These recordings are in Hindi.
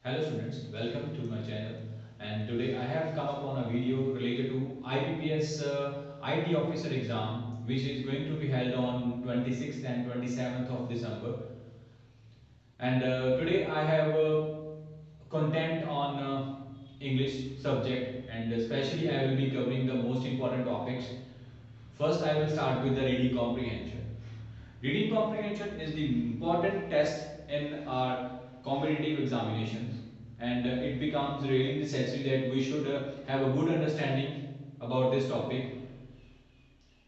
Hello students, welcome to my channel, and today I have come upon a video related to IPPS IT officer exam, which is going to be held on 26th and 27th of December. And today I have content on English subject, and especially I will be covering the most important topics. First I will start with the reading comprehension. Reading comprehension is the important test in our competitive examinations, and it becomes really necessary that we should have a good understanding about this topic.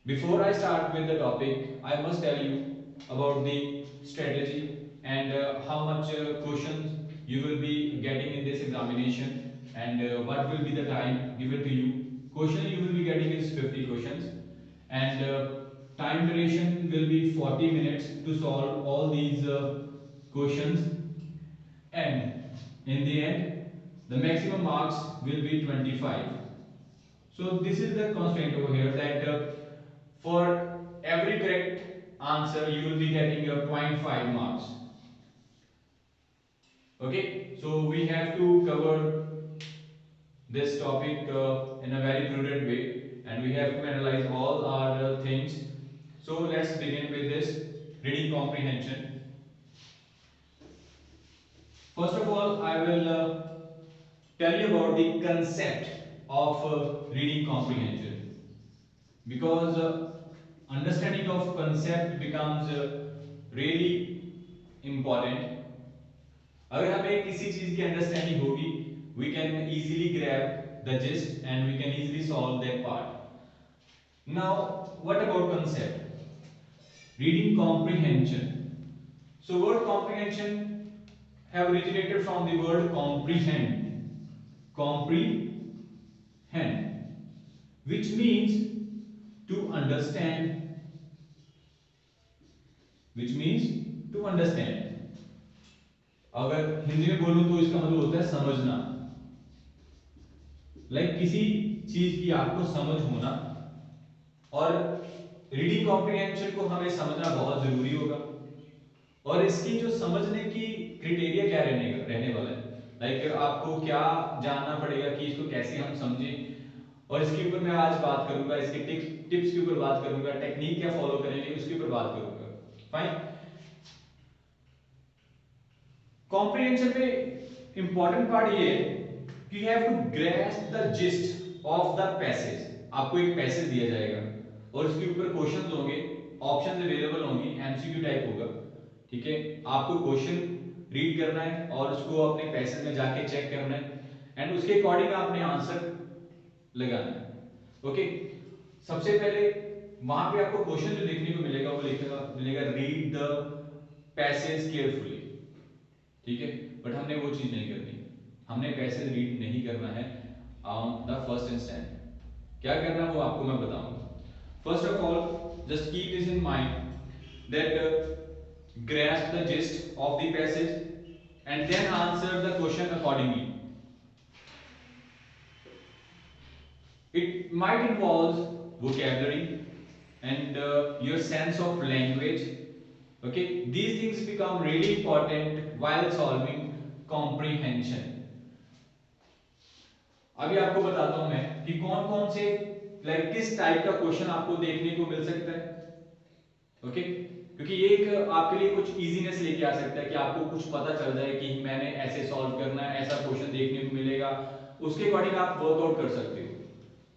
Before I start with the topic, I must tell you about the strategy and how much questions you will be getting in this examination, and what will be the time given to you. Question you will be getting is 50 questions, and time duration will be 40 minutes to solve all these questions, and in the end the maximum marks will be 25. So this is the constraint over here that for every correct answer you will be getting a zero point 0.5 marks. Okay, so we have to cover this topic in a very prudent way, and we have to analyze all our things. So let's begin with this reading comprehension. First of all, I will tell you about the concept of reading comprehension, because understanding of concept becomes really important. अगर हमें किसी चीज की अंडरस्टैंडिंग होगी, we can easily grab the gist and we can easily solve that part. Now, what about concept? Reading comprehension. So, word comprehension have originated from the word comprehend. Comprehend, which means to understand. Which means to understand. अगर हिंदी में बोलूं तो इसका मतलब होता है समझना. किसी चीज की आपको समझ होना, और रीडिंग कॉम्प्रिहेंशन को हमें समझना बहुत जरूरी होगा. और इसकी जो समझने की क्राइटेरिया क्या रहने वाला है, आपको क्या जानना पड़ेगा कि इसको कैसे हम समझें, और इसके ऊपर मैं आज बात करूंगा. इसके टिप्स के ऊपर बात करूंगा, टेक्निक क्या फॉलो करेंगे उसके ऊपर बात करूंगा. फाइन. कॉम्प्रिहेंशन में इंपॉर्टेंट पार्ट ये है कि you have to grasp the gist of the passage. आपको एक पैसेज दिया जाएगा और उसके ऊपर क्वेश्चंस होंगे, ऑप्शंस अवेलेबल होंगी, एमसीक्यू टाइप होगा. ठीक है, आपको क्वेश्चन रीड करना है और उसको अपने पैसेज में जाके चेक करना है, एंड उसके अकॉर्डिंग आपने आंसर लगाना है. ओके, सबसे पहले वहां पे आपको क्वेश्चन जो देखने को मिलेगा वो मिलेगा रीड द पैसेज केयरफुली. ठीक है, बट हमने वो चीज नहीं करनी. हमने पैसेज रीड नहीं करना है ऑन द फर्स्ट इंस्टेंट. क्या करना है वो आपको मैं बताऊंगा. First of all, just keep this in mind that grasp the gist of the passage and then answer the question accordingly. It might involve vocabulary and your sense of language. Okay, these things become really important while solving comprehension. अभी आपको बताता हूं मैं कि कौन कौन से किस टाइप का क्वेश्चन आपको देखने को मिल सकता है. ओके, क्योंकि ये एक आपके लिए कुछ इजीनेस लेके आ सकता है कि आपको कुछ पता चल जाए कि मैंने ऐसे सॉल्व करना है, ऐसा क्वेश्चन देखने को मिलेगा, उसके अकॉर्डिंग आप वर्कआउट कर सकते हो.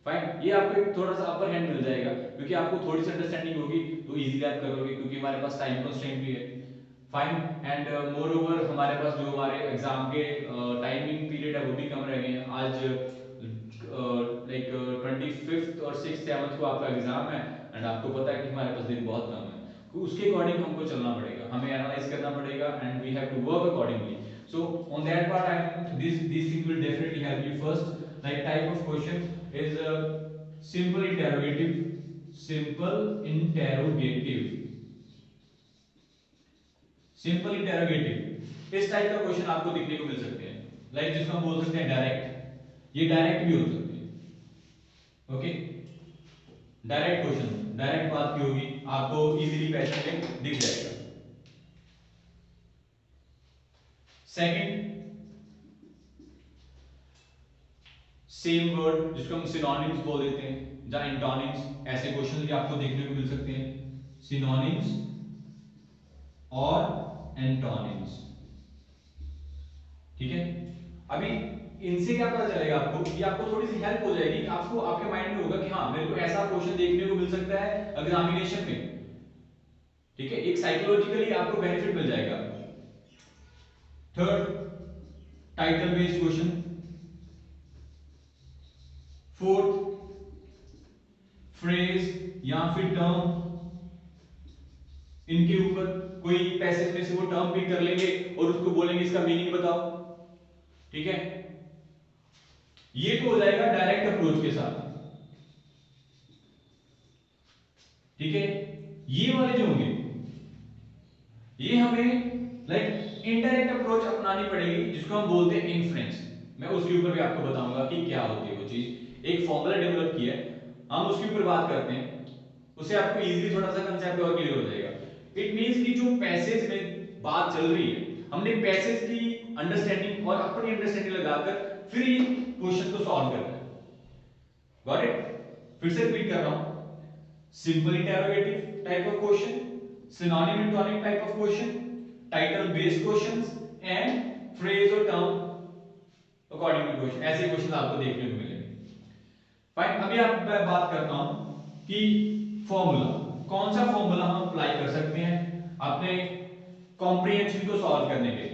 फाइन, ये आपको एक थोड़ा सा अपर हैंड मिल जाएगा क्योंकि आपको थोड़ी सी अंडरस्टैंडिंग होगी तो इजीली आप करोगे, क्योंकि हमारे पास टाइम कंस्ट्रेंट भी है. फाइन, एंड मोर ओवर हमारे पास जो हमारे एग्जाम के टाइमिंग पीरियड है वो भी कम रह गए हैं. आज 25th और 6th 7th को आपका एग्जाम है, एंड आपको पता है कि हमारे पास दिन बहुत कम है. तो उसके अकॉर्डिंग हमको चलना पड़ेगा, हमें एनालाइज करना पड़ेगा, and we have to work accordingly. So on that part I think this thing will definitely help you. First type of question is simple interrogative. Simple interrogative. Simple interrogative इस टाइप का क्वेश्चन आपको देखने को मिल सकते हैं. जिसको हम बोल सकते हैं डायरेक्ट. ये डायरेक्ट भी हो सकते हैं. ओके, डायरेक्ट क्वेश्चन, डायरेक्ट बात की होगी, आपको इजीली पैटर्न में दिख जाएगा. सेकंड, सेम वर्ड जिसको हम सिनोनिम्स बोल देते हैं, या एंटोनिम्स, ऐसे क्वेश्चन भी आपको देखने को मिल सकते हैं, सिनोनिम्स और एंटोनिम्स। ठीक है, अभी इनसे क्या पता चलेगा आपको, कि आपको थोड़ी सी हेल्प हो जाएगी, आपको आपके माइंड में होगा कि हाँ मेरे को ऐसा क्वेश्चन देखने को मिल सकता है एग्जामिनेशन में। ठीक है, एक साइकोलॉजिकली आपको बेनिफिट मिल जाएगा। Third, title based question. Fourth, phrase या फिर टर्म, इनके ऊपर कोई पैसेज में से वो टर्म पिक कर लेंगे और उसको बोलेंगे इसका मीनिंग बताओ। ठीक है, ये तो हो जाएगा डायरेक्ट अप्रोच के साथ। ठीक है, ये वाले जो होंगे ये हमें लाइक इनडायरेक्ट अप्रोच अपनानी पड़ेगी, जिसको हम बोलते हैं इन्फ्रेंस। मैं उसके ऊपर भी आपको बताऊंगा कि क्या होती है वो चीज, एक फॉर्मूला डेवलप किया है, हम उसके ऊपर बात करते हैं, उससे आपको इजीली थोड़ा सा कंसेप्ट और क्लियर हो जाएगा। इट मींस कि जो पैसेज में बात चल रही है, हमने पैसेज की अंडरस्टैंडिंग और अपनी अंडरस्टैंडिंग लगाकर फिर ये क्वेश्चन को सॉल्व करना है। Got it? फिर से रिपीट कर रहा हूं, simple interrogative type of question, synonym antonym type of question, title based questions and phrase और टर्म अकॉर्डिंग टू क्वेश्चन, ऐसे क्वेश्चन आपको देखने को मिलेंगे। फाइन, अभी आप मैं बात करता हूं कि फॉर्मूला, कौन सा फॉर्मूला हम अप्लाई कर सकते हैं अपने कॉम्प्रिहेंशन को सॉल्व करने के लिए।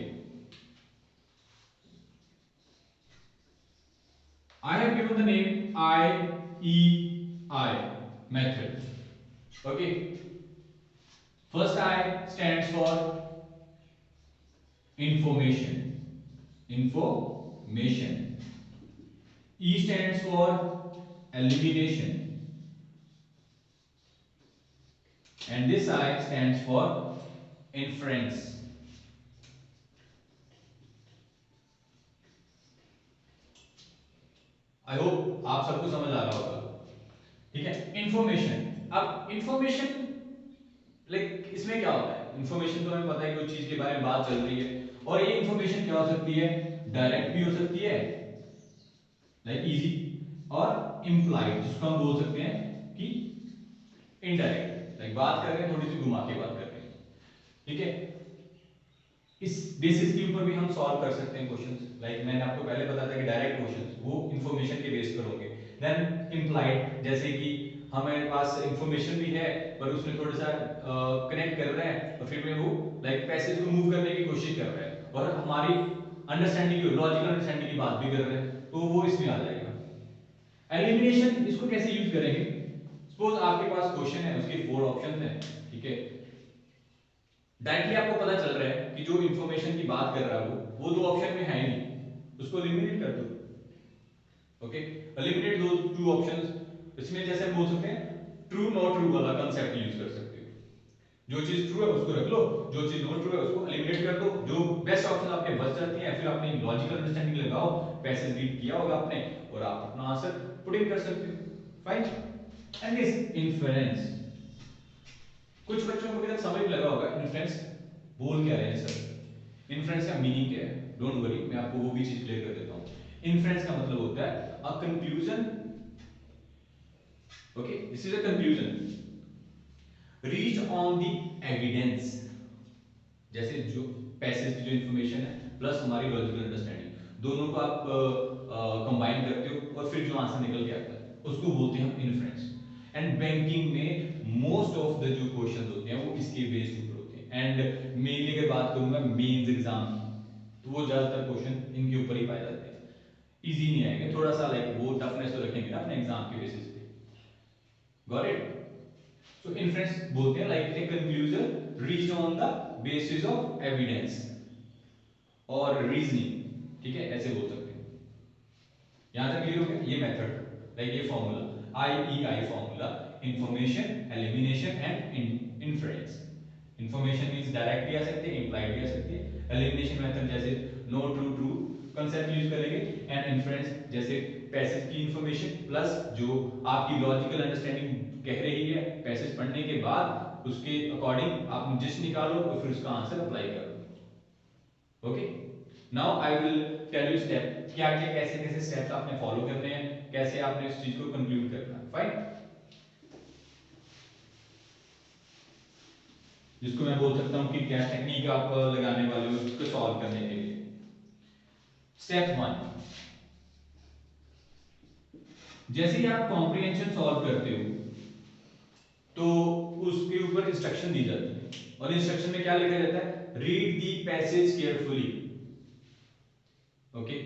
I have given the name IEI method. Okay. First I stands for information. Information. E stands for elimination. And this I stands for inference. I hope आप सबको समझ आ रहा होगा। ठीक है, इंफॉर्मेशन। अब इंफॉर्मेशन लाइक इसमें क्या होता है, इंफॉर्मेशन तो हमें पता है कि उस चीज के बारे में बात चल रही है, और ये इंफॉर्मेशन क्या हो सकती है, डायरेक्ट भी हो सकती है लाइक इजी, और इंप्लाइड जिसको हम बोल सकते हैं कि इनडायरेक्ट, लाइक बात कर रहे हैं थोड़ी सी घुमा के बात कर रहे हैं। ठीक है, इस बेसिस के ऊपर भी हम सॉल्व कर सकते हैं क्वेश्चंस। लाइक मैंने आपको पहले बताया था कि डायरेक्ट क्वेश्चंस वो इंफॉर्मेशन के बेस पर होंगे, देन इंप्लाइड जैसे कि हमारे पास इंफॉर्मेशन भी है पर उसमें थोड़ा सा कनेक्ट कर रहे हैं और फिर में वो लाइक पैसेज को मूव करने की कोशिश कर रहे हैं और हमारी अंडरस्टैंडिंग की, लॉजिकल अंडरस्टैंडिंग की बात भी कर रहे हैं, तो वो इसमें आ जाएगा। एलिमिनेशन इसको कैसे यूज करेंगे, सपोज आपके पास क्वेश्चन है, उसके 4 ऑप्शंस हैं। ठीक है, डायरेक्टली आपको पता चल रहा है कि जो इंफॉर्मेशन की बात कर रहा है वो 2 ऑप्शन में है ही नहीं, उसको एलिमिनेट कर दो। ओके, एलिमिनेट दो 2 ऑप्शंस। इसमें जैसे हम बोल सकते हैं ट्रू नॉट ट्रू वाला कांसेप्ट यूज कर सकते हो, जो चीज ट्रू है उसको रख लो, जो चीज नॉट ट्रू है उसको एलिमिनेट कर दो, जो बेस्ट ऑप्शन आपके बच जाती है, फिर अपनी लॉजिकल अंडरस्टैंडिंग लगाओ, पैसेज रीड किया होगा आपने और आप अपना आंसर पुट इन कर सकते हो। फाइन, एंड दिस इन्फरेंस, कुछ बच्चों को अभी तक समझ लगा होगा इन्फ्रेंस बोल क्या रहे हैं सर, इन्फ्रेंस का मीनिंग क्या है। डोंट वरी, मैं आपको वो भी चीज क्लियर कर देता हूं। इन्फ्रेंस का मतलब होता है a conclusion, okay, this is a conclusion reach on the evidence, जैसे जो पैसेज की जो इंफॉर्मेशन है प्लस हमारी लॉजिकल अंडरस्टैंडिंग, दोनों को आप कंबाइन करते हो और फिर जो आंसर निकल के आता है उसको बोलते हैं हम इन्फ्रेंस। एंड बैंकिंग में मोस्ट ऑफ द जो क्वेश्चन होते हैं वो इसके बेस्ड ऊपर होते हैं, एंड मेनली अगर बात करूंगा मेंस एग्जाम की, तो वो ज्यादातर क्वेश्चन इनके ऊपर ही पाए जाते हैं। इजी नहीं आएंगे, थोड़ा सा लाइक वो टफनेस तो रखेंगे ना अपने एग्जाम के बेसिस पे। Got it? सो इन्फ्रेंस बोलते हैं like a conclusion reached on the basis of evidence और रीजनिंग। ठीक है, ऐसे बोल सकते हैं। यहां तक क्लियर हो गया? ये मेथड लाइक ये formula IEI formula, information, elimination and inference. Information means direct भी आ सकते हैं, इंप्लाइड भी आ सकती है। एलिमिनेशन मेथड जैसे no true true concept use करेंगे, एंड इन्फ्रेंस जैसे पैसेज की इंफॉर्मेशन प्लस जो आपकी लॉजिकल अंडरस्टैंडिंग कह रही है पैसेज पढ़ने के बाद उसके अकॉर्डिंग आप जिस निकालो और फिर उसका आंसर अप्लाई करो। Okay, now I will tell you step क्या क्या कैसे कैसे स्टेप्स आपने फॉलो करने हैं, कैसे आपने इस चीज को कंक्लूड करना है। फाइन, जिसको मैं बोल सकता हूं कि क्या टेक्निक आप लगाने वाले हो उसको सॉल्व करने के लिए। स्टेप 1, जैसे ही आप कॉम्प्रिहेंशन सॉल्व करते हो तो उसके ऊपर इंस्ट्रक्शन दी जाती है, और इंस्ट्रक्शन में क्या लिखा जाता है, read the passage carefully. Okay,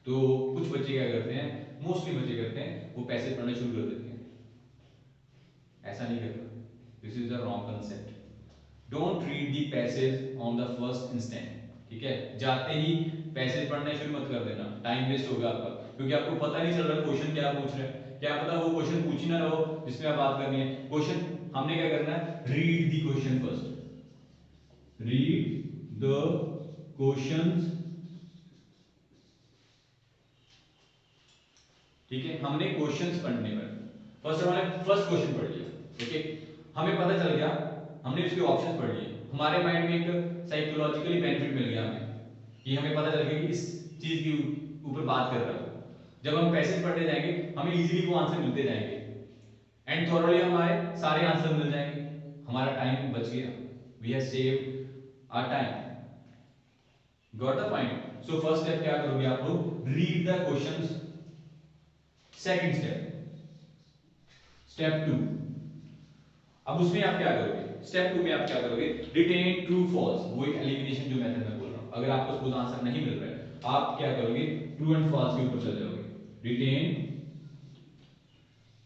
तो कुछ बच्चे क्या करते हैं, मोस्टली बच्चे करते हैं वो पैसेज पढ़ना शुरू कर देते हैं। ऐसा नहीं करना, this is the wrong concept. Don't read the passage on the first instant. ठीक है, जाते ही पैसेज पढ़ना शुरू मत कर देना, टाइम वेस्ट होगा आपका, क्योंकि आपको पता नहीं चल रहा क्वेश्चन क्या पूछ रहे हैं। क्या पता वो क्वेश्चन पूछ ही ना रहो जिसमें आप बात करनी है। क्वेश्चन हमने क्या करना है, read the question first, read the questions. ठीक है, हमने क्वेश्चंस पढ़ने पर फर्स्ट हमने फर्स्ट क्वेश्चन पढ़ लिया। ओके, हमें पता चल गया, हमने उसके ऑप्शंस पढ़ लिए, हमारे माइंड में एक साइकोलॉजिकली बेनिफिट मिल गया हमें, कि हमें पता चल गया कि इस चीज के ऊपर बात कर रहा है। जब हम पैसेज पढ़ने जाएंगे हमें इजीली वो आंसर मिलते जाएंगे, एंड थॉरोली हमारे सारे आंसर मिल जाएंगे, हमारा टाइम बच गया, we have saved our time. Got the point. So first step क्या करोगे आप लोग, read the questions. Second step, step 2, अब उसमें आप क्या करोगे, स्टेप 2 में आप क्या करोगे, रिटेन ट्रू फॉल्स, वो एक एलिमिनेशन जो मेथड मैं बोल रहा हूं। अगर आपको सपोज आंसर नहीं मिल रहा है आप क्या करोगे, ट्रू एंड फॉल्स के ऊपर चले जाओगे, रिटेन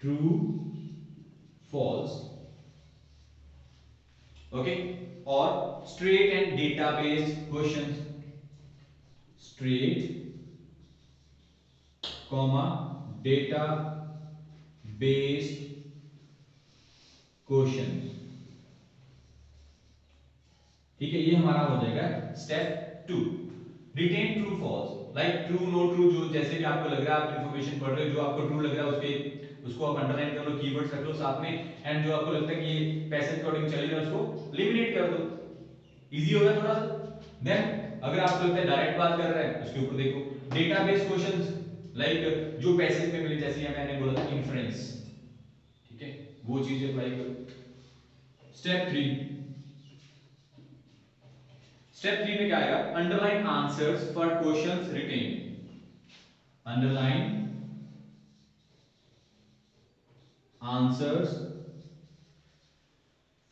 ट्रू फॉल्स। ओके, और straight and data based questions, straight comma data based questions. ठीक है, ये हमारा हो जाएगा step 2। Written true false, like true no true, जो जैसे भी आपको लग रहा है आप इंफॉर्मेशन पढ़ रहे हो, जो आपको ट्रू लग रहा है उसको आप अंडरलाइन कर लो, कीवर्ड्स रख लो साथ में, एंड जो आपको लगता है कि ये पैसेज अकॉर्डिंग चल रहा है उसको एलिमिनेट कर दो। इजी होगा थोड़ा सा। देन अगर आपको लगता है डायरेक्ट बात कर रहा है उसके ऊपर देखो डेटाबेस क्वेश्चंस, लाइक जो पैसेज में मिले, जैसे मैंने बोला था इन्फ्रेंस। ठीक है, वो चीजें अप्लाई करो। स्टेप 3, स्टेप 3 में क्या आएगा, underline answers for questions written, underline answers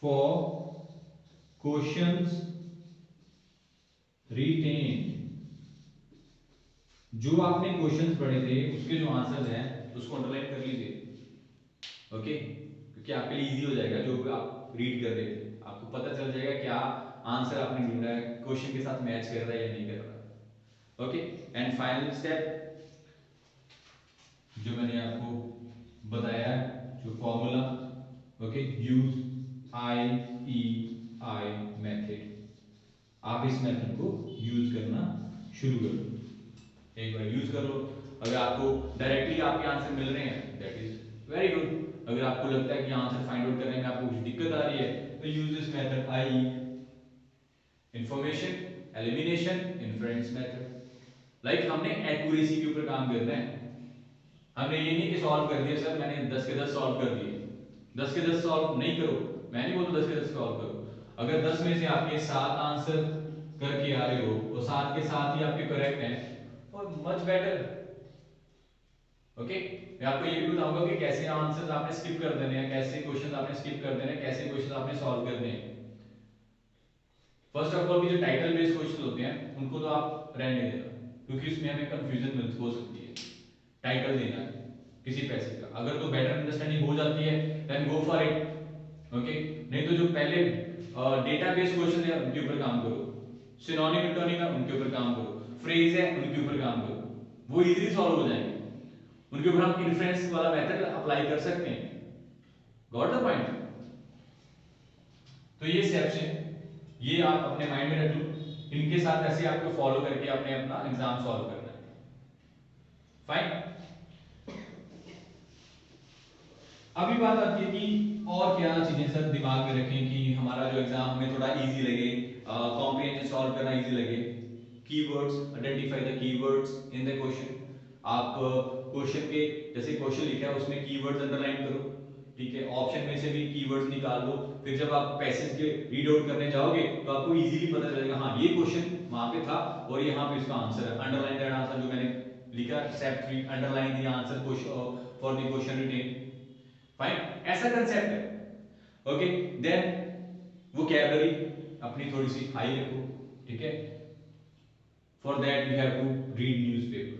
for questions written. जो आपने क्वेश्चंस पढ़े थे उसके जो आंसर्स हैं उसको अंडरलाइन कर लीजिए। ओके, क्योंकि आपके लिए इजी हो जाएगा, जो आप रीड कर रहे थे आपको पता चल जाएगा क्या आंसर आपने ढूंढा है, क्वेश्चन के साथ मैच कर रहा है या नहीं कर रहा। ओके, एंड फाइनल स्टेप जो मैंने आपको बताया, जो formula, okay, use IEI method. आप इस मेथड को यूज करना शुरू करो, एक बार यूज कर लो। अगर आपको डायरेक्टली आपके आंसर मिल रहे हैं दैट इज वेरी गुड। अगर आपको लगता है कि आंसर फाइंड आउट करने में आपको कुछ दिक्कत आ रही है तो use this method IE, information elimination inference method. Like हमने एक्यूरेसी के ऊपर काम करना है, हमने ये नहीं कि सॉल्व कर दिया सर मैंने 10 के 10 सॉल्व कर दिए, 10 के 10 सॉल्व नहीं करो, मैं नहीं बोलता 10 के 10 सॉल्व करो। अगर 10 में से आपके 7 आंसर करके आ रहे हो और 7 के 7 ही आपके करेक्ट हैं और मच बेटर। ओके, मैं आपको ये भी बताऊंगा कि कैसे आंसर्स आपने स्किप कर देने हैं, कैसे क्वेश्चंस आपने स्किप कर देने हैं, कैसे क्वेश्चंस आपने सॉल्व करने हैं। फर्स्ट ऑफ ऑल, जो टाइटल बेस्ड क्वेश्चन होते हैं उनको तो आप रहने देना, क्योंकि उसमें हमें कंफ्यूजन हो सकती है। टाइटल देना है किसी पैसेज का, अगर तो बेटर अंडरस्टैंडिंग हो जाती है then go for it. Okay, नहीं तो जो पहले डेटाबेस क्वेश्चन है उनके ऊपर काम करो, सिनोनिम इंटोनिम है उनके ऊपर काम करो, फ्रेज है उनके ऊपर काम करो, वो इजीली सॉल्व हो जाएंगे। उनके ऊपर हम इन्फ्रेंस वाला मेथड अप्लाई कर सकते हैं। Got the point. तो ये स्टेप्स हैं, ये आप अपने माइंड में रख लो, इनके साथ ऐसे आपको फॉलो करके आपने अपना एग्जाम सॉल्व करना है। फाइन, अभी बात आती है कि और क्या चीजें सर दिमाग में रखें कि हमारा जो एग्जाम में थोड़ा इजी लगे, कॉम्प्रिहेंशन सॉल्व करना इजी लगे। Keywords, identify the keywords in the question. आप क्वेश्चन के जैसे क्वेश्चन लिखा है उसमें कीवर्ड्स अंडरलाइन करो, ठीक है। ऑप्शन में से भी कीवर्ड्स निकाल लो, फिर जब आप पैसेज के रीड आउट करने जाओगे तो आपको इजीली पता चलेगा हाँ ये क्वेश्चन वहां पे था और यहाँ पे इसका आंसर है। अंडरलाइन दैट आंसर, जो मैंने लिखा step 3, underline the answer for the question written. Fine, ऐसा कंसेप्ट है। ओके, देन वोकैबुलरी अपनी थोड़ी सी हाई रखो, ठीक है। For that you have to read newspaper,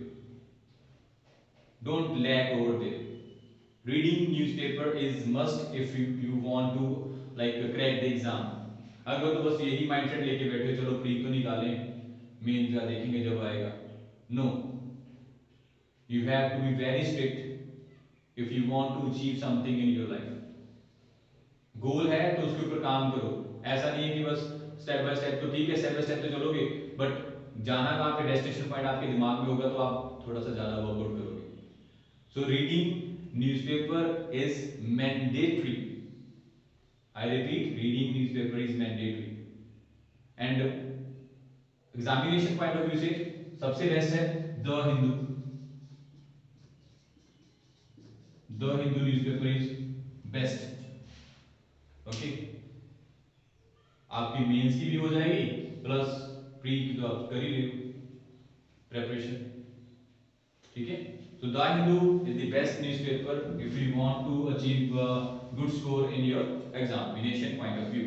don't lack over there. Reading newspaper is must if you want to like crack the exam। अगर तो बस यही माइंडसेट लेके बैठे चलो प्री तो निकालें, मेन का देखेंगे जब आएगा, no, you have to be very strict if you want to achieve something in your life। गोल है तो उसके ऊपर काम करो, ऐसा नहीं है कि बस स्टेप बाय स्टेप, तो ठीक है स्टेप बाय स्टेप तो चलोगे बट जाना कहाँ पे, डेस्टिनेशन पॉइंट आपके दिमाग में होगा तो आप थोड़ा सा ज्यादा वर्कआउट करोगे। So reading newspaper is mandatory, I repeat, reading newspaper is mandatory। and examination point of view से सबसे बेस्ट है the Hindu, the Hindu newspaper is best. Okay, आपकी मेंस की भी हो जाएगी प्लस प्री की तो आप कर ही रहे हो प्रेपरेशन, ठीक है। So The Hindu is the best newspaper if you want to achieve a good score in your examination point of view।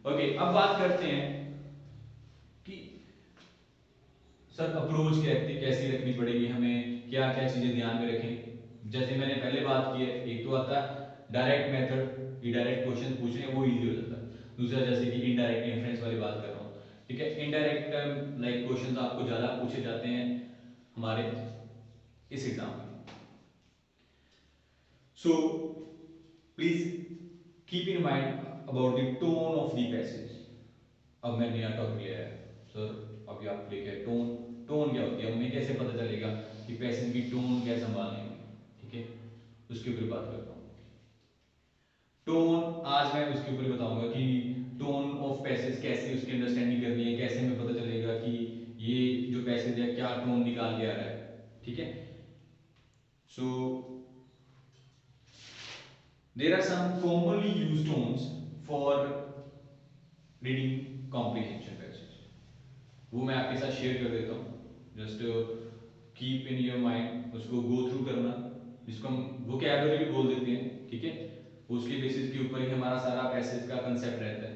Okay, अब बात करते हैं कि सर अप्रोच कैसी रखनी पड़ेगी हमें, क्या क्या चीजें ध्यान में रखें। जैसे मैंने पहले बात की है, एक तो आता है डायरेक्ट मेथड कि डायरेक्ट क्वेश्चन पूछने हैं, वो इजी हो जाता है। दूसरा जैसे कि इनडायरेक्ट इन्फ्लुएंस वाली बात कर रहा हूँ, ठीक है। इनडायरेक्ट लाइक क्वेश्चंस आपको ज्यादा पूछे जाते हैं हमारे इस एग्जाम में। So please keep in mind about the tone of the passage। अब मैं नया टॉपिक लिया है सर, अभी आप लेके टोन, टोन क्या होती है, हमें कैसे पता चलेगा कि पैसेज की टोन क्या संभालनी है, ठीक है, उसके ऊपर बात करता हूँ। टोन आज मैं उसके ऊपर बताऊंगा कि टोन ऑफ पैसेज कैसे उसकी अंडरस्टैंडिंग करनी है, कैसे हमें पता चलेगा कि ये जो पैसेज है क्या टोन निकाल के आ रहा है, ठीक है। सो there are some commonly used tones for reading comprehension passage, वो मैं आपके साथ शेयर कर देता हूँ। Just keep in your mind, उसको गो थ्रू करना, जिसको हम वोकैबुलरी भी बोल देते हैं, ठीक है। उसके बेसिस के ऊपर ही हमारा सारा पैसेज का कंसेप्ट रहता है।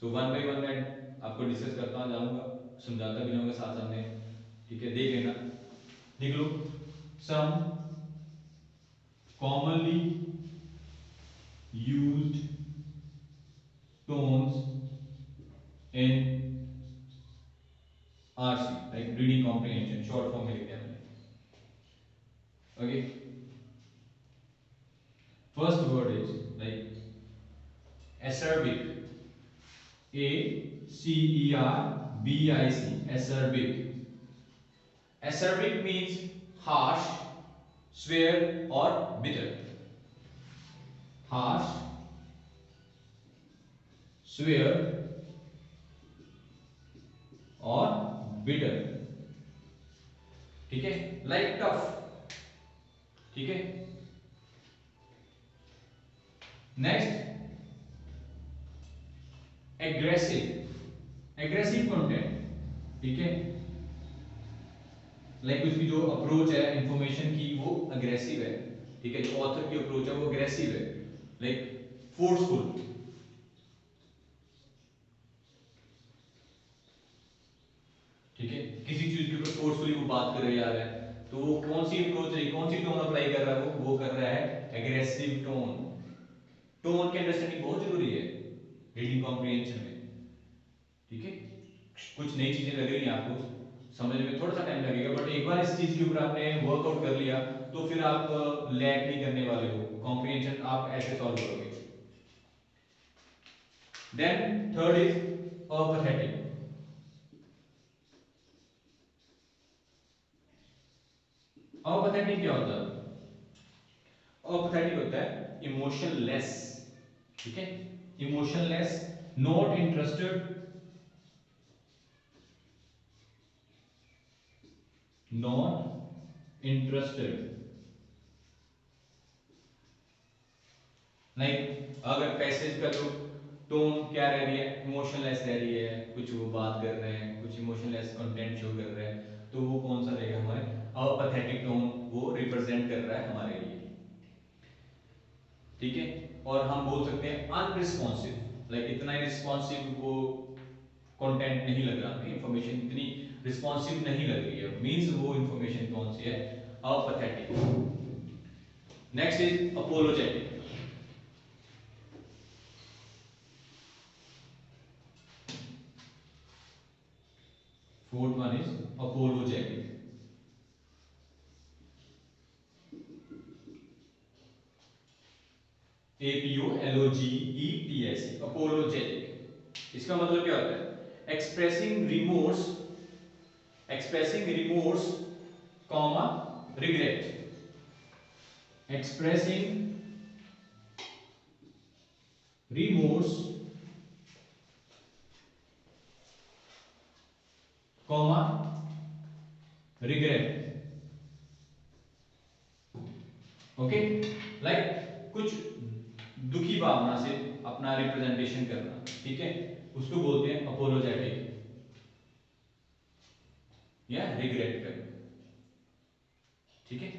सो वन बाय वन मैं आपको डिस्कस करता जाऊंगा, समझाता भी जाऊंगा साथ साथ में, ठीक है। देख लेना, देख लो। सम commonly used tones in RC, like reading comprehension, short form में लिखते हैं। Okay, first word is like acerbic, A-C-E-R-B-I-C, acerbic। Acerbic means harsh, swear or bitter। harsh, swear और bitter, ठीक है। like tough, ठीक है। नेक्स्ट एग्रेसिव, एग्रेसिव कंटेंट, ठीक है। लाइक उसकी जो अप्रोच है इंफॉर्मेशन की वो अग्रेसिव है, ठीक है। जो ऑथर की अप्रोच है वो अग्रेसिव है, लाइक फोर्सफुल, ठीक है। किसी चीज के ऊपर फोर्सफुली वो बात कर रहा है तो वो कौन सी अप्रोच है, कौन सी टोन अप्लाई कर रहा है, वो कर रहा है एग्रेसिव टोन। टोन की अंडरस्टैंडिंग बहुत जरूरी है रीडिंग कॉम्प्रिहेंशन में, ठीक है। कुछ नई चीजें लग रही हैं आपको समझने में, थोड़ा सा टाइम लगेगा बट एक बार इस चीज के ऊपर आपने वर्कआउट कर लिया तो फिर आप लैग नहीं करने वाले हो, कॉम्प्रिहेंशन आप ऐसे सॉल्व करोगे। Then third is apathetic. Apathetic क्या होता है? अपैथेटिक होता है इमोशनलेस, ठीक है। Emotionless, not interested, not interested. Like अगर पैसेज का जो टोन क्या रह रही है, इमोशनलेस रह रही है, कुछ वो बात कर रहे हैं, कुछ इमोशनलेस कंटेंट शो कर रहे हैं, तो वो कौन सा रहेगा, हमारे अपैथेटिक टोन वो रिप्रेजेंट कर रहा है हमारे लिए। ठीक है, और हम बोल सकते हैं अनरिस्पॉन्सिव, लाइक इतना ही रिस्पॉन्सिव वो कंटेंट नहीं लग रहा, इंफॉर्मेशन इतनी रिस्पॉन्सिव नहीं लग रही है, मींस वो इंफॉर्मेशन कौन सी है, apathetic. Next is apologetic. Fourth one is apologetic. APOLOGETS, apologetic। इसका मतलब क्या होता है, expressing remorse comma regret. Expressing remorse comma regret. Okay, like कुछ दुखी भावना से अपना रिप्रेजेंटेशन करना, ठीक है, उसको बोलते हैं अपोलोजेटिक या रिग्रेट करना। ठीक है,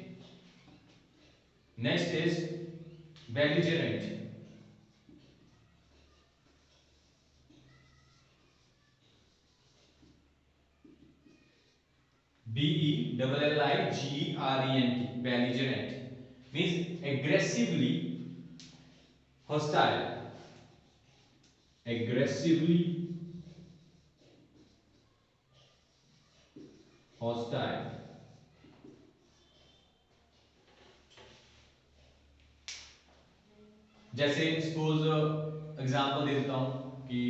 next is belligerent. BELLIGERENT, belligerent means hostile, aggressively hostile। जैसे सपोज एग्जांपल दे देता हूं कि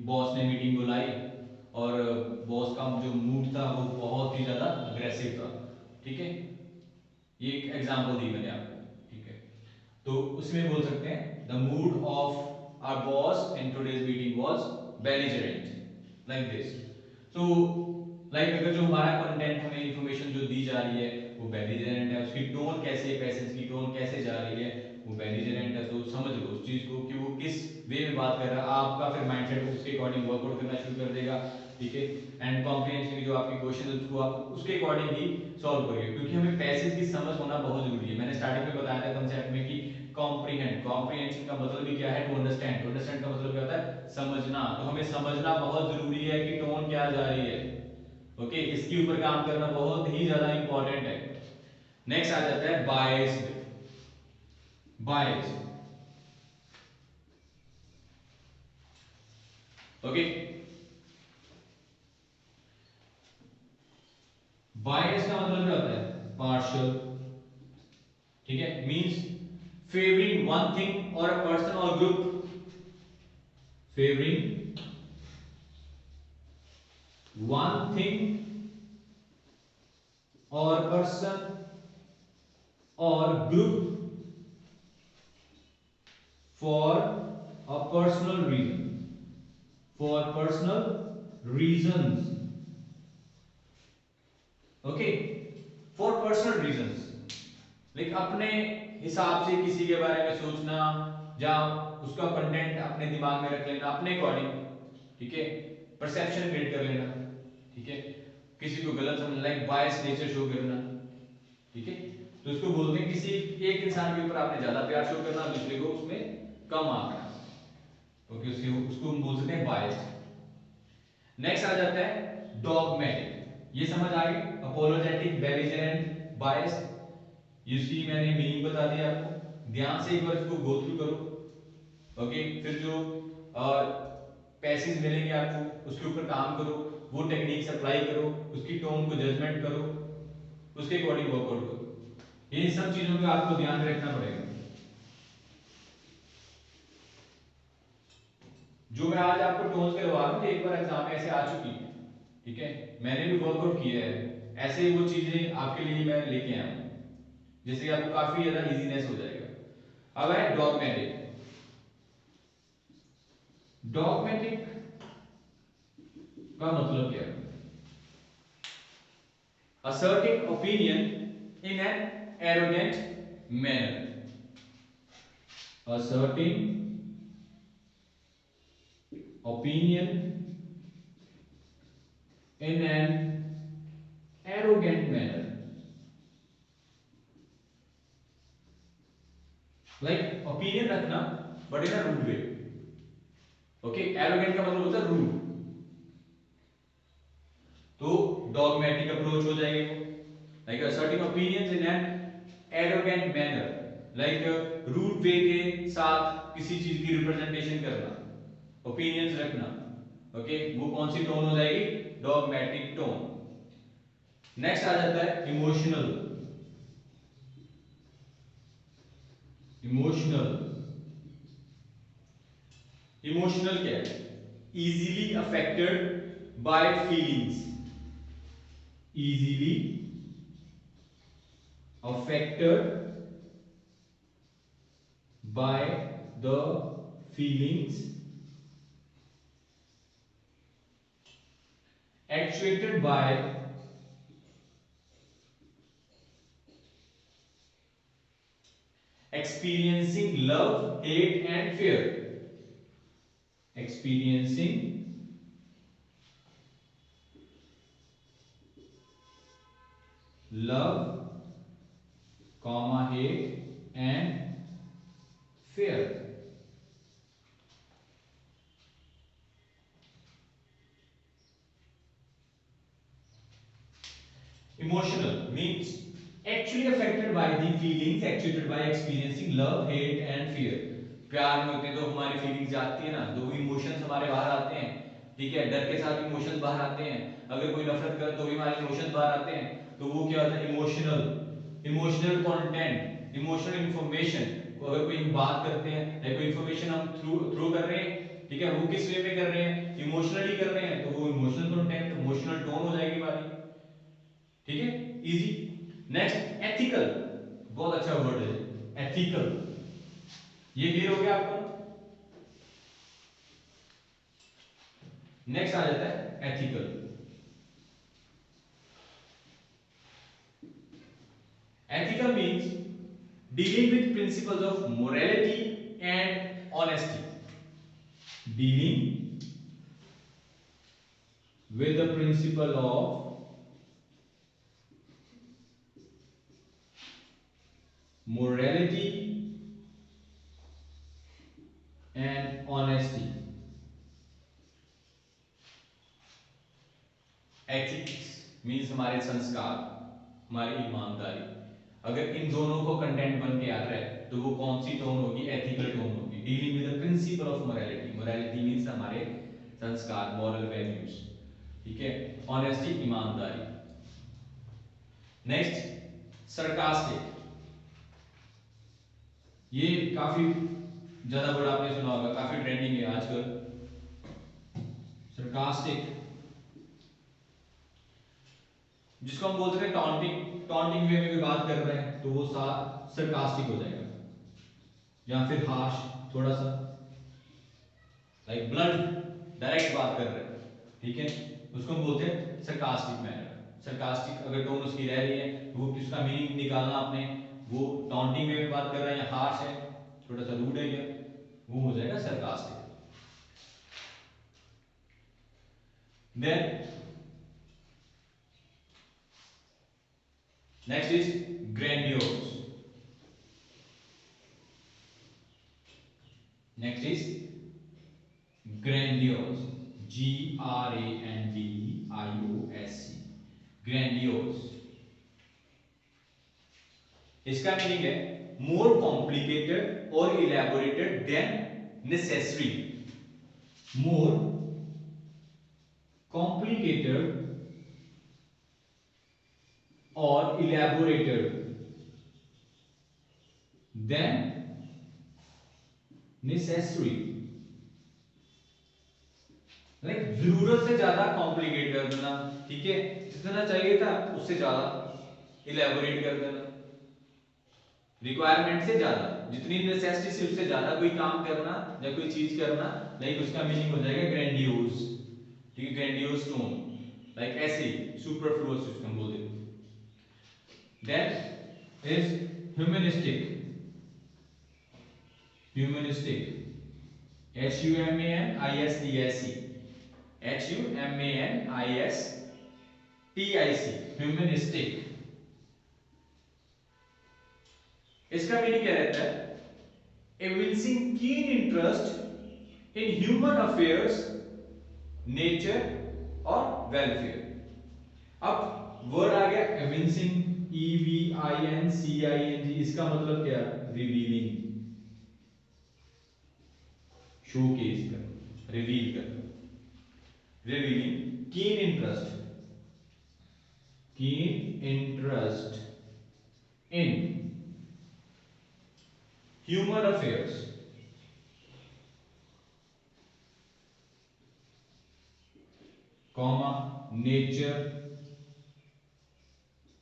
बॉस ने मीटिंग बुलाई और बॉस का जो मूड था वो बहुत ही ज्यादा अग्रेसिव था। ठीक है, ये एक एग्जांपल दी मैंने आपको। ठीक है, तो उसमें बोल सकते हैं the mood of our boss in today's meeting was belligerent, like this. So like अगर जो हमारा कंटेंट, हमें इंफॉर्मेशन जो दी जा रही है वो बेलिजरेंट है, उसकी टोन कैसे है, पैसेज की टोन कैसे जा रही है, वो बेलिजरेंट है, तो समझ लो उस चीज को कि वो किस वे में बात कर रहा है। आपका फिर माइंडसेट उसके अकॉर्डिंग वर्कआउट करना शुरू कर देगा। ठीक है, एंड कॉम्प्रिहेंशन की जो आपकी क्वेश्चन है उसको आप उसके अकॉर्डिंग ही सॉल्व करिए, क्योंकि हमें पैसेज की समझ होना बहुत जरूरी है। मैंने स्टार्टिंग में बताया था कंसेप्ट में कि कॉम्प्रिहेंशन का मतलब भी क्या है, टू अंडरस्टैंड। टू अंडरस्टैंड का मतलब क्या होता है, समझना। तो हमें समझना बहुत जरूरी है कि टोन क्या जा रही है। ओके, इसके ऊपर काम करना बहुत ही ज्यादा इंपॉर्टेंट है। नेक्स्ट आ जाता है बायस्ड। बायस्ड, ओके, बायस का मतलब क्या होता है, पार्शियल। ठीक है, मींस फेवरिंग वन थिंग और अ पर्सन और ग्रुप, फेवरिंग वन थिंग और पर्सन और group for a personal reason, for personal reasons, okay, for personal reasons, like अपने हिसाब से किसी के बारे में सोचना, या उसका कंटेंट अपने दिमाग में रख लेना अपने अकॉर्डिंग। ठीक है, परसेप्शन क्रिएट कर लेना। ठीक है, किसी को गलत समझना, लाइक बायस नेचर शो करना। ठीक है, तो उसको बोलते हैं किसी एक इंसान के ऊपर आपने ज्यादा प्यार शो करना, दूसरे को उसमें कम आंकना। ओके, उसको हम बोल सकते हैं बायस्ड। नेक्स्ट आ जाता है डॉगमेटिक। ये समझ आ गई, अपोलोजेटिक, बेलिजरेंट, बायस्ड। इसकी मैंने मीनिंग बता दिया आपको, ध्यान से एक बार इसको गो थ्रू करो। ओके, फिर जो पैसेज मिलेंगे आपको उसके ऊपर काम करो, वो टेक्निक्स अप्लाई करो, उसकी टोन को जजमेंट करो, उसके अकॉर्डिंग वर्कआउट करो। ये सब चीजों का आपको ध्यान रखना पड़ेगा। जो मैं आज आपको टोन्स करवा रहा हूँ, एक बार एग्जाम में ऐसे आ चुकी है। ठीक है, मैंने भी वर्कआउट किया है, ऐसे ही वो चीजें आपके लिए मैं लेके आया हूँ, जिससे आपको काफी ज्यादा इजीनेस हो जाएगा। अब है डॉगमेटिक। डॉगमेटिक का मतलब क्या है, asserting opinion in an arrogant manner. Asserting opinion in an arrogant manner. Like opinion रखना but in a rude way. Okay, arrogant का मतलब होता है rude. तो dogmatic approach हो जाएगी वो. Like asserting opinions in an arrogant manner. Like rude way के साथ किसी चीज की representation करना. Opinions रखना. Okay, वो कौन सी tone हो जाएगी? Dogmatic tone. Next आ जाता है emotional. Emotional. Emotional क्या है? Easily affected by feelings. Easily affected by the feelings, actuated by experiencing love, hate and fear. Experiencing love, hate and fear. Emotional means actually affected by the feelings, actuated by experiencing love, hate and fear. प्यार में होते हैं तो हमारी फीलिंग्स जाती है ना, तो वो इमोशंस हमारे बाहर आते हैं. ठीक है, डर के साथ इमोशंस बाहर आते हैं. अगर कोई नफरत करे तो भी हमारे इमोशंस बाहर आते हैं. तो वो क्या होता है? Emotional. Emotional content, emotional information. अगर कोई बात करते हैं या कोई इंफॉर्मेशन हम थ्रू कर रहे हैं, ठीक है, वो किस वे में कर रहे हैं? इमोशनली कर रहे हैं, तो वो इमोशनल कंटेंट, इमोशनल टोन हो जाएगी हमारी. ठीक है, इजी. Next ethical. बहुत अच्छा वर्ड है एथिकल. ये क्लियर हो गया आपको? नेक्स्ट आ जाता है ethical. Ethical means dealing with principles of morality and honesty. Dealing with the principle of morality and honesty. Ethics means हमारे संस्कार, हमारी ईमानदारी. अगर इन दोनों को कंटेंट बन के आ रहा है तो वो कौन सी टोन होगी? एथिकल टोन होगी. Dealing with the principle of morality. Morality means हमारे संस्कार, मॉरल वैल्यूज. ठीक है, ऑनेस्टी ईमानदारी. Next sarcastic. ये काफी ज्यादा वर्ड आपने सुना होगा, काफी ट्रेंडिंग है आजकल. सरकास्टिक जिसको हम बोलते हैं टॉन्टिंग. टॉन्टिंग वे में कोई बात कर रहे हैं तो वो सरकास्टिक हो जाएगा. या फिर हार्श, थोड़ा सा लाइक ब्लंट, डायरेक्ट बात कर रहे हैं. ठीक है, उसको हम बोलते हैं सरकास्टिक मैनर. सरकास्टिक अगर टोन उसकी रह रही है तो वो किसका मीनिंग निकालना आपने, वो टॉन्टिंग वे में बात कर रहा है या हार्श है, थोड़ा सा रूड है, क्या वो हो जाएगा sarcastic. Then next is grandiose. Next is grandiose. GRANDIOS. Grandiose. इसका मीनिंग है मोर कॉम्प्लिकेटेड और elaborated than necessary. More complicated और इलेबोरेटेड देन नेसेसरी. लाइक जरूरत से ज्यादा कॉम्प्लिकेट कर देना. ठीक है, जितना चाहिए था उससे ज्यादा इलेबोरेट कर देना. रिक्वायरमेंट से ज्यादा, जितनी नेसेसिटी से उससे ज्यादा कोई काम करना या कोई चीज करना, लाइक उसका मीनिंग हो जाएगा ग्रैंडियोस. ठीक है, ग्रैंडियोस टोन. लाइक ऐसे सुपरफ्लुअस जिसको हम बोलते हैं. is humanistic. Humanistic. Humanistic. Humanistic. Humanistic. इसका मीनिंग क्या रहता है? Evincing keen interest in human affairs, nature और welfare. अब वर्ड आ गया evincing, EVINCING, इसका मतलब क्या? रिवीलिंग, शोकेस कर, रिवील कर, revealing keen interest, keen interest in human affairs, comma nature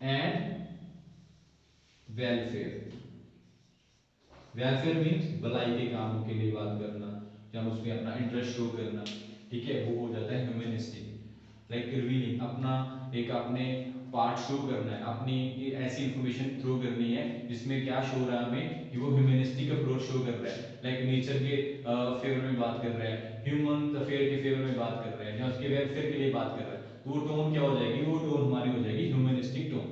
and welfare. Welfare means भलाई के कामों के लिए बात करना, जब उसमें अपना इंटरेस्ट शो करना, ठीक है, वो हो जाता है ह्यूमनिस्टिक. लाइक रिवीलिंग, अपना एक अपने पार्ट शो करना है, अपनी ऐसी इंफॉर्मेशन थ्रो करनी है जिसमें क्या शो हो रहा है हमें कि वो ह्यूमनिस्टिक अप्रोच शो कर रहा है. लाइक नेचर के फेवर में बात कर रहा है, ह्यूमन अफेयर के फेवर में बात कर रहा है, या उसके वेलफेयर के लिए बात कर रहा है, तो वो टोन क्या हो जाएगी? वो टोन हमारी हो जाएगी ह्यूमनिस्टिक टोन.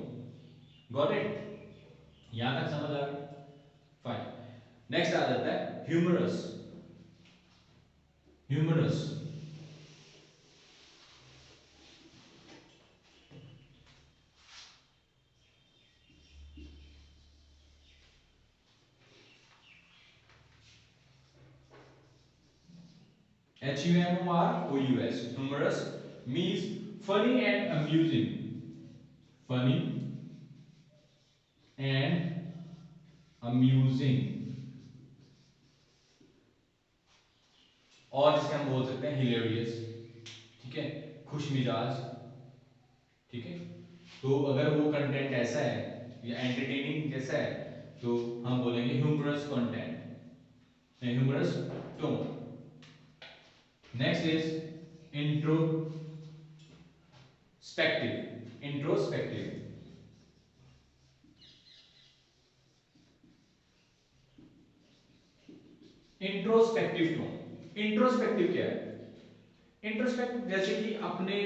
Got it? यहां तक समझ आ गई? फाइन. नेक्स्ट आ जाता है humorous. Humorous HUMOROUS. Humorous means funny and amusing. Funny and amusing. और इसके हम बोल सकते हैं हिलेरियस. ठीक है, खुश मिजाज. ठीक है, तो अगर वो कंटेंट ऐसा है या एंटरटेनिंग जैसा है तो हम बोलेंगे humorous content, humorous tone. Next is introspective. Introspective. Introspective tone. Introspective क्या है? इंट्रोस्पेक्टिव जैसे कि अपने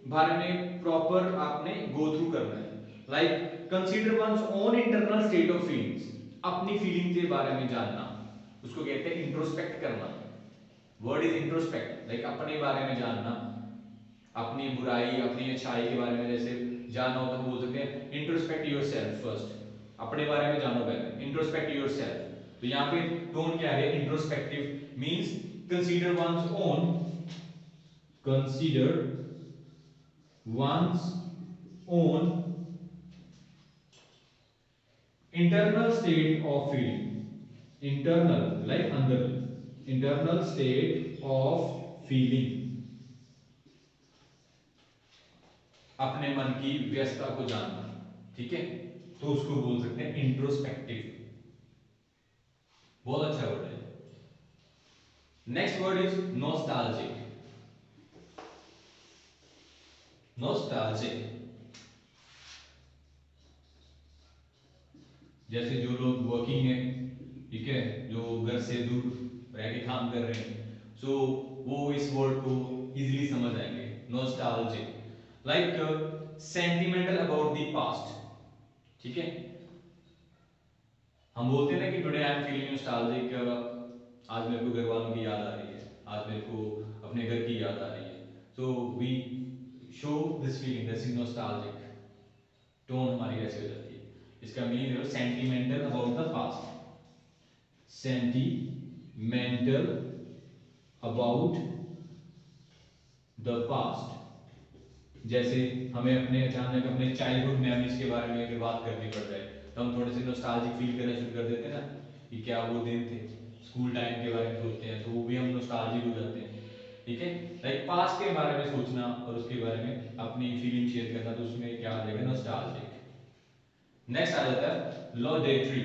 बारे में प्रॉपर आपने गो थ्रू करना है. Like consider one's own internal state of feelings. अपनी फीलिंग के बारे में जानना, उसको कहते हैं इंट्रोस्पेक्ट करना. Word is introspect. लाइक अपने बारे में जानना, अपनी बुराई अपनी अच्छाई के बारे में जैसे जानना हो तो बोल सकते हैं इंट्रोस्पेक्ट योरसेल्फ फर्स्ट. अपने बारे में जानो पहले, इंट्रोस्पेक्ट योरसेल्फ. तो यहाँ पे टोन क्या है? Introspective means consider one's own, consider one's own internal state of feeling. Internal like अंदर, internal state of feeling. अपने मन की व्यस्तता को जानना. ठीक है, तो उसको बोल सकते हैं इंट्रोस्पेक्टिव. बहुत अच्छा वर्ड है. Next word is nostalgic. Nostalgic जैसे जो लोग वर्किंग है, ठीक है, जो घर से दूर रह के काम कर रहे हैं, सो वो इस वर्ड को इजीली समझ आएंगे. Nostalgic like sentimental about the past. ठीक है, हम बोलते हैं ना कि today I am feeling nostalgic. आज मेरे को घर वालों की याद आ रही है, आज मेरे को अपने घर की याद आ रही है. So we show this feeling, this is nostalgic. Tone हमारी ऐसे हो जाती है. इसका मीनिंग है sentimental about the past. Sentimental about the past. जैसे हमें अपने अचानक अपने चाइल्डहुड मेमोरीज के बारे में अगर बात करनी पड़ जाए तो हम थोड़े से नॉस्टैल्जिक फील करना शुरू कर देते हैं ना, कि क्या वो दिन थे. स्कूल टाइम के बारे में सोचते हैं तो वो भी हम नॉस्टैल्जिक हो जाते हैं. ठीक है, लाइक पास्ट के बारे में सोचना और उसके बारे में अपनी फीलिंग शेयर करना, तो उसमें क्या आ जाएगा? नॉस्टैल्जिक. नेक्स्ट आ जाता है लॉडेटरी.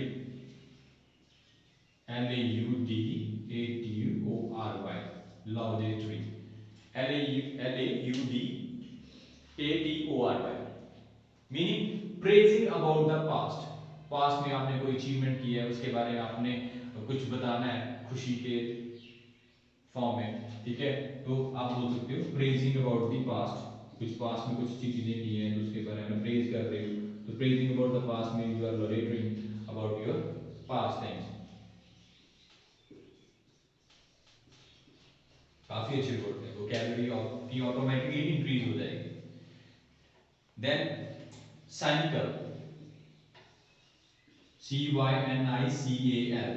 LAUDATORY. लॉडेटरी. LAUDATORY. Meaning praising about the past. Past में आपने कोई अचीवमेंट किया है उसके बारे में आपने कुछ बताना है खुशी के फॉर्म में, ठीक है, तो आप बोल सकते हो प्रेजिंग अबाउट द पास्ट। कुछ पास्ट में कुछ चीजें की हैं तो उसके बारे में प्रेज कर रहे हो, तो praising about the past means you are narrating about your past things. काफी अच्छे वर्ड है, वोकैबुलरी आपकी ऑटोमेटिकली इंक्रीज हो जाएगी। Then cynical, CYNICAL,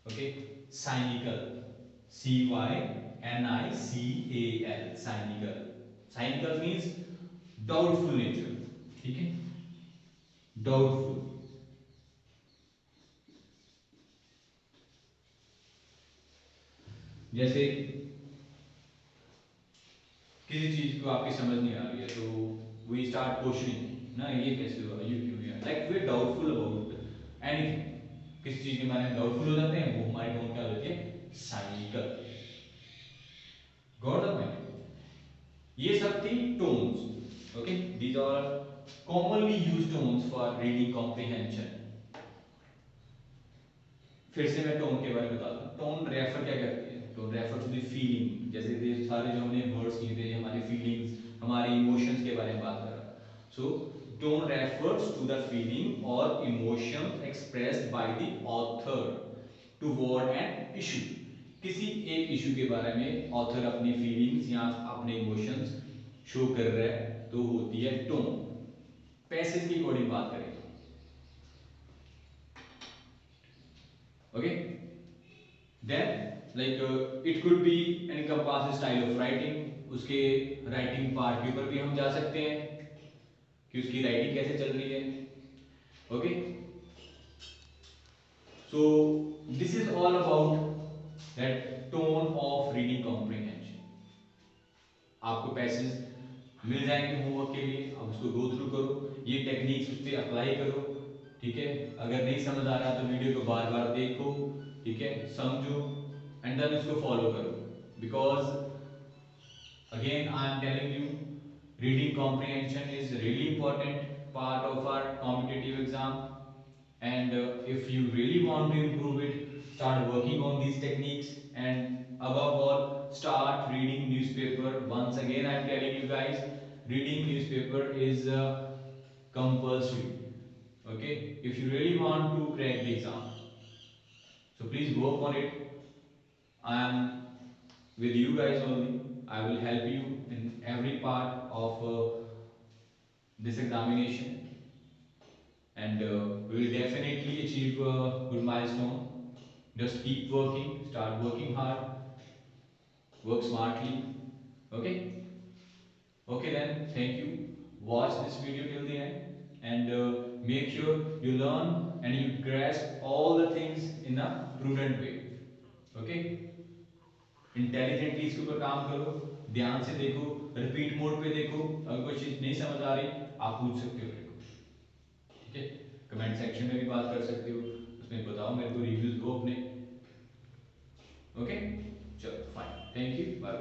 okay, cynical, CYNICAL, cynical. Cynical means doubtful nature, ठीक है, डाउटफुल। जैसे किसी चीज को आपकी समझ नहीं आ रही है तो वी स्टार्ट क्वेश्चनिंग ना, ये कैसे हुआ, ये क्यों हुआ, like we doubtful about anything. किसी चीज के बारे में डाउटफुल हो जाते हैं, वो हमारी टोन क्या हो जाती है, साइनिकल। Got the point. ये सब थी tones, okay, these are commonly used tones for reading comprehension. फिर से मैं टोन के बारे में बताता हूँ। टोन रेफर क्या करती है, tone refer to the feeling. जैसे ये सारे जो हमने वर्ड्स किए थे, हमारे फीलिंग्स, हमारे इमोशंस के बारे में बात कर रहा है। So tone refers to the feeling और emotions expressed by the author toward an issue. किसी एक इशू के बारे में ऑथर अपनी फीलिंग्स या अपने इमोशंस शो कर रहा है तो होती है टोन। पैसेज की अकॉर्डिंग बात करें, okay, then like it could be encompass style of writing। उसके राइटिंग पार्ट के ऊपर भी हम जा सकते हैं कि उसकी राइटिंग कैसे चल रही है, okay. So this is all about that tone of reading comprehension. आपको पैसेज मिल जाएंगे होमवर्क के लिए, आप उसको गो थ्रू करो, ये टेक्निक्स उस पर अप्लाई करो, ठीक है। अगर नहीं समझ आ रहा तो वीडियो को बार बार देखो, ठीक है, समझो एंड देन उसको फॉलो करो। Because again I am telling you, reading comprehension is really important part of our competitive exam, and if you really want to improve it, start working on these techniques, and above all start reading newspaper. Once again I am telling you guys, reading newspaper is compulsory, okay, if you really want to crack the exam. So please work on it. I am with you guys only. I will help you in every part of this examination, and we will definitely achieve a good milestone. Just keep working, start working hard, work smartly, okay. Okay then, thank you. Watch this video till the end, and make sure you learn and you grasp all the things in a prudent way, okay। Intelligently इसके ऊपर काम करो, ध्यान से देखो, रिपीट मोड पे देखो। अगर कोई चीज नहीं समझ आ रही आप पूछ सकते हो मेरे को, ठीक है, कमेंट सेक्शन में भी बात कर सकते हो, उसमें बताओ मेरे को, रिव्यूज दो अपने, ओके। चलो फाइन, थैंक यू, बाय।